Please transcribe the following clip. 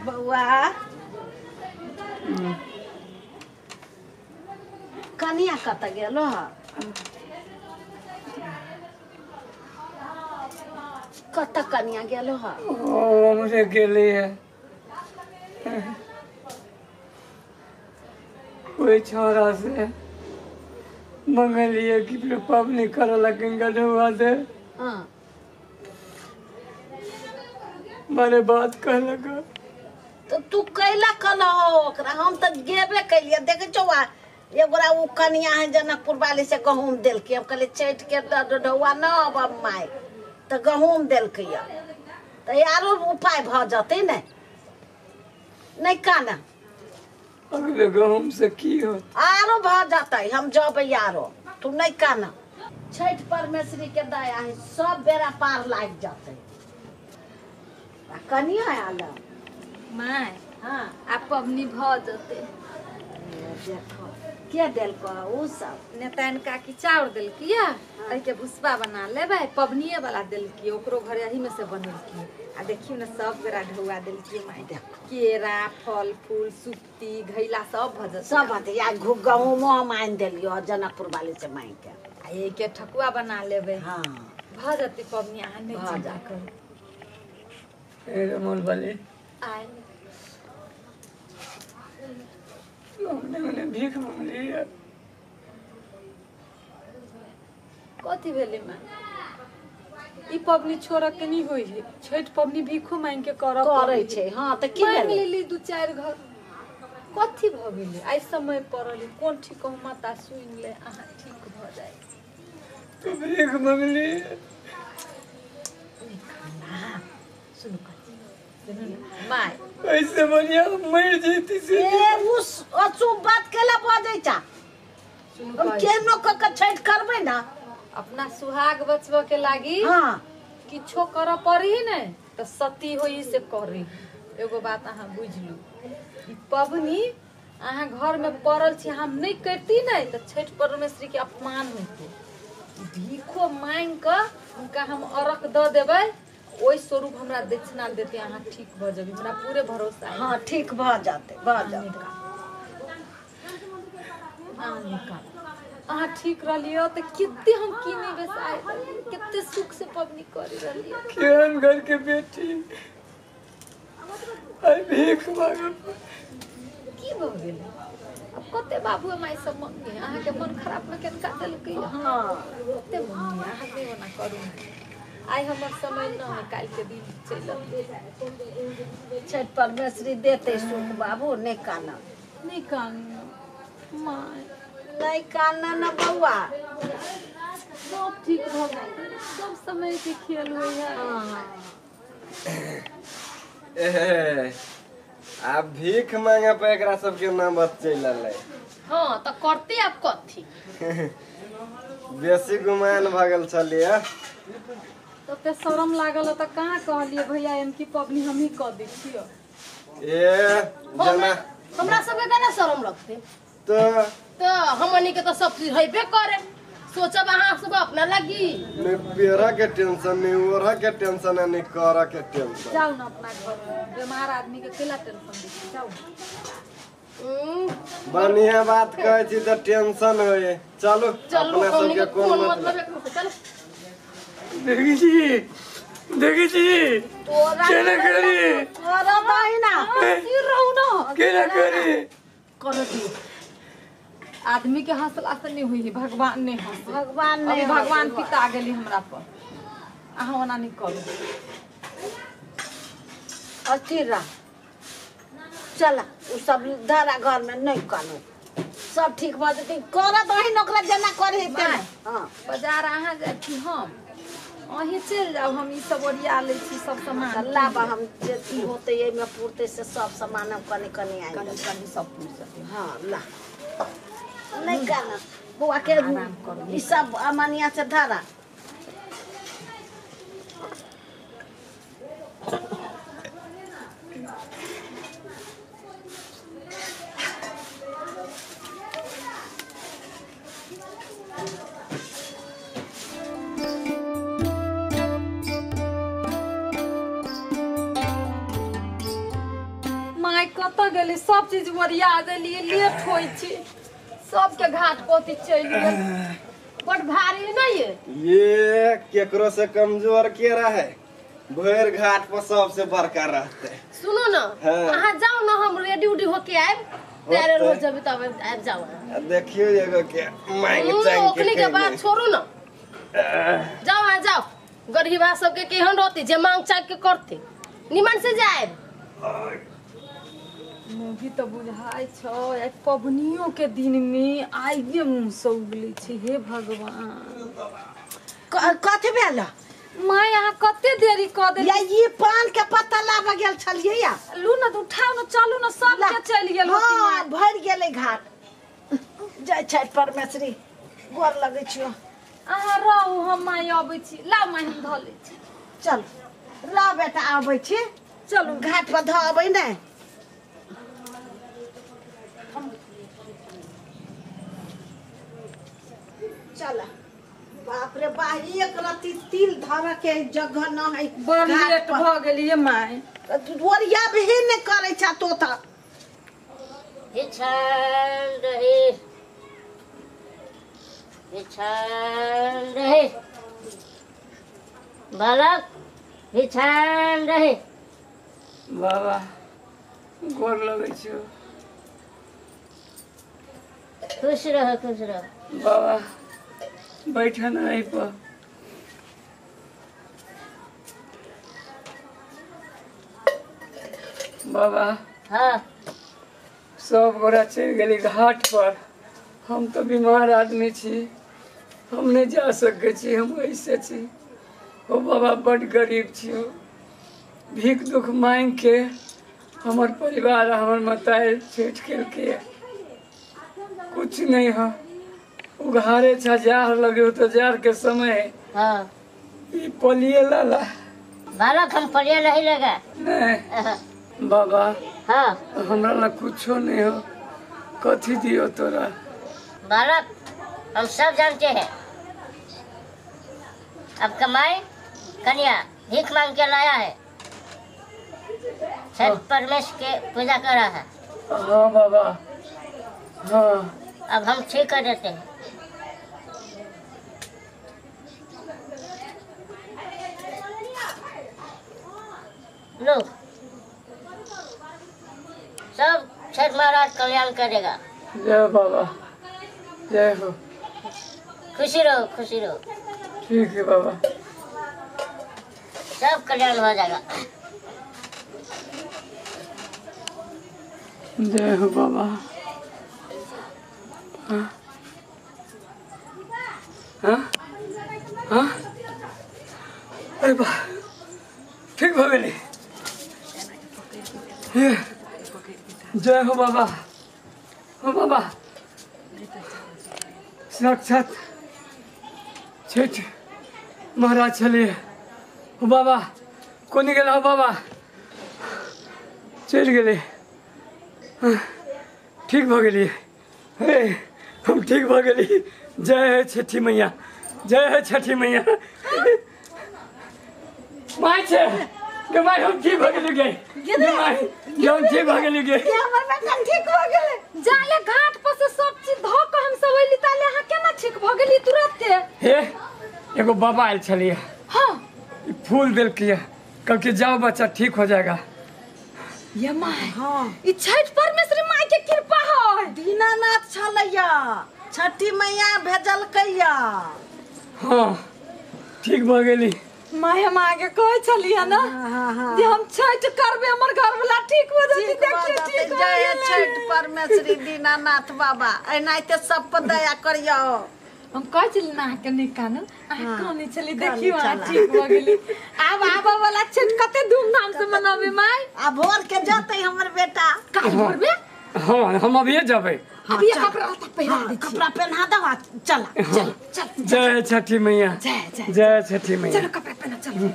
बउआ कनिया कत गेलो ह कत कनिया गेलो ह हमरे गेली है कोई छोरा से मंगलिए कि पबनी करला गंगा ढुआ दे हां मारे बात कहलक तो तू कैला कल ओकरा हम त गेबे कैलिए देखे छौ एगोरा उ कनिया है जनकपुर वाली से गहूम देल के हम कहले चैट के ढौआ न अब माय त गहूम देल के त यारो उपाय भ जते ने नहीं काना अगले गहूम से की हो आरो भ जते हम जब यारो तू नहीं काना छठ परमेश्वरी के दया है सब बेरा पार लाग जाते कनिया आला माय हां आप पबनी भ जते देखो के देल को उ सब नेतान काकी चाउर देल किया तई के भुसबा बना लेबै पबनीए वाला देल की ओकरो घर यही में से बनल की आ देखियो न सब बेरा ढौआ देल की माय केरा फल फूल सुप्ती घैला सब भजत सब हते या गहूं मोह मान देलियो जनकपुर वाली से माई के आ ये के ठकुआ बना लेबै हां भ जते पबनी आ नहीं चिंता कर ए मोल वाले आय हमने भीख मांगली है कथी भेले माय ई पबनी छोरा के नहीं होई है छठ पबनी भीखो मांग के करब करे छे हां त की मांग भेले लेली दू चार घर कथी भ गेलै आई समय पड़ल कोन ठीक हो माता सुन ले आहा ठीक भ जाए तो भीख मांगली सुनो कथी माय ऐसे बढ़िया मर जेती से ए उस अचूक बात केला बजै छा हम केनो क छठ करबै ना अपना सुहाग बचबो के लागी हां किछो कर पड़ी ने तो सती होई से करी एगो बात अहाँ बुझलू ई पबनी अहाँ घर में पड़ल छी हम नहीं करती नहीं तो छठ परमेश्वरी के अपमान होते भीखो मांग कर उनका हम अरक द देबै ओई स्वरूप हमरा दक्षिणा देते अहाँ ठीक भ जबी हमरा पूरे भरोसा है हां ठीक भ जाते अहाँ ठीक रहियो तो कितने हम किने बेसाए कितने सुख से पबनी करी रहियो केहन घर के बेटी आई भीख मांगब की भ गेल अब कते बाबू माई सब मंगे अहाँ के मन खराब में केनका देल के हां कते मंगे अहाँ के ना करू आई हमर समय न है काल के दिन चलत छठ परमेश्वरी देते सुख बाबू नहीं काना नहीं कान माय नहीं काना न बउआ सब ठीक भ गेल सब समय के खेल होई है ए आप भीख मांगे पे एकरा सबके नाम बच चलले हां त करते आप कथी बेसी गुमान भगल छलिए तो ते शरम लागल त कहां कहलिए भैया इनकी पबनी हम ही क दै छियो ए जना हमरा सबके केना शरम लगते तो हमनी के तो सब चीज हेबे करे सोचब अहाँ सब अपना लगी ने पेरा के टेंशन नहीं ओरा के टेंशन नहीं करा के टेंशन जाओ ना अपना घर बीमार आदमी के केला टेंशन दी जाओ बढ़िया बात कहे छी तो टेंशन होए चलो चलो अपना हमनी सबके के कौन कौन मतलब मतलब है चलो देखी जी तोरा केना करी तोरा दही ना सिर रहू ना केना करी कर दी आदमी के हंसला से नहीं हुई भगवान ने हंसे भगवान ने अभी भगवान पिता गेली हमरा पर अहाँ ओना नहीं करू अस्थिर चला उ सब धारा घर में नहीं कानो सब ठीक भ जते कर दही नोकरा जना करे ते हां बाजार अहाँ जाय छी हम अहीं चल जाओ हम ई सब ओरिया ले छी सब सामान अल्लाह बा हम जे होते ए में पूर्ते से सब सामान हम कने कने आई कनी कनी सब पूछ सके हां ला नहीं करना बुआ के ई सब अमानिया से धारा कत गेली सब चीज ओरिया देली लेट होई छी सबके घाट पोती चल गेल बड़ भारी नहीं है ये केकरो से कमजोर के रहे भर घाट पर सबसे बड़का रहते। सुनो ना हाँ। अहाँ जाओ ना हम रेडी उडी होके आए तैयार हो जब तब आब जाओ देखियो एगो के मांग चांग ओखनी के बात छोड़ू ना जाओ आ जाओ गरीबा सबके केहन रहती जे मांग चांग के करते निमन से जाए मुभी तो बुझाई छो एक पबनियों के दिन में आइए मुंह से उगली छी हे भगवान कथी भेल माँ यहाँ कते देरी कर दे या ये पान के पत्ता लाबा गेल छलिए या लू ना तो उठाओ ना चलू ना सब के चल गेल होती हाँ भर गेले घाट जय छठ परमेश्वरी गोर लगे छियो अहाँ रहू हम माँ अबै छी ला माँ हम धऽ लै छी चल ला बेटा आबै छी चलू घाट पर धऽ अबै ने चल बाप रे बा एक रत्ती तिल धर के जगह न है बड़ घाट लेट पर। भ गेलिए माँ ओरिया भी नहीं करे छा तो त बिछान रहे बालक बिछान रहे बाबा गोर लगे छो खुश रह बाबा बैठा ना यहीं पर बाबा हाँ सब गोरा चल गेली घाट पर हम तो बीमार आदमी छी हम नहीं जा सके छी हम ऐसे छी ओ बाबा बड़ गरीब छी भीख दुख मांग के हमार परिवार हमार मताए छेठ खेल के कुछ नहीं हो उघारे छा जार लगे हो तो जार के समय हाँ ई पलिए लाला बालक हम पढ़िया नहीं लगा नहीं बाबा हाँ हमरा ला कुछो नहीं हो कथी दियो तोरा बालक हम सब जानते हैं अब कमाई कन्या भीख मांग के लाया है छठ परमेश्वर के पूजा कर रहा है हाँ बाबा हाँ अब हम ठीक कर देते हैं लो सब छठ महाराज कल्याण करेगा जय बाबा जय हो खुशी रहो ठीक है बाबा सब कल्याण हो जाएगा जय हो बाबा हाँ हाँ हाँ अरे बा ठीक हो गई जय हो बाबा हो बाबा साक्षात छठ महाराज चलिए हो बाबा कोनी गेला हो बाबा चल गेले ठीक भ गेलिए हे हम ठीक भ गेली जय छठी मैया जय छठी मैया माय छे के माय हम ठीक भ गेली गे माय हम ठीक भ गेली गे हमर बेटा ठीक हो गेले जाले घाट पर से सब चीज धो के हम सब अइली ताले अहाँ केना ठीक भ गेली तुरंत हे एगो बाबा आयल छलिए हाँ ई फूल देल किया कल के जाओ बच्चा ठीक हो जाएगा ये माय हाँ ई छठ परमेश्वरी माय के कृपा है दीनानाथ छलैया छठी मैया भेजल कैया हाँ ठीक भ गेली माय हम आगे कहे छलिए ना जे हम छठ करबे हमर घर वाला ठीक हो जाती देखिए ठीक हो जय गेलै। छठ परमेश्वरी दीनानाथ बाबा एनाहिते सब पर दया करियो हम कहे छली ना के नहीं कानू हाँ, कहने छली कहने देखियो आ चला। ठीक हो गेली अब आबा वाला छठ कते धूमधाम से मनाबे माय आ भोर के जतै हमर बेटा काहे करबे हाँ हम अभी जाबे अब ये चल। कपड़ा लत्ता पहिरा हाँ, दे छी कपड़ा पहना दो चल चल जय छठी मैया जय जय जय छठी मैया चलो कपड़ा पहना चलो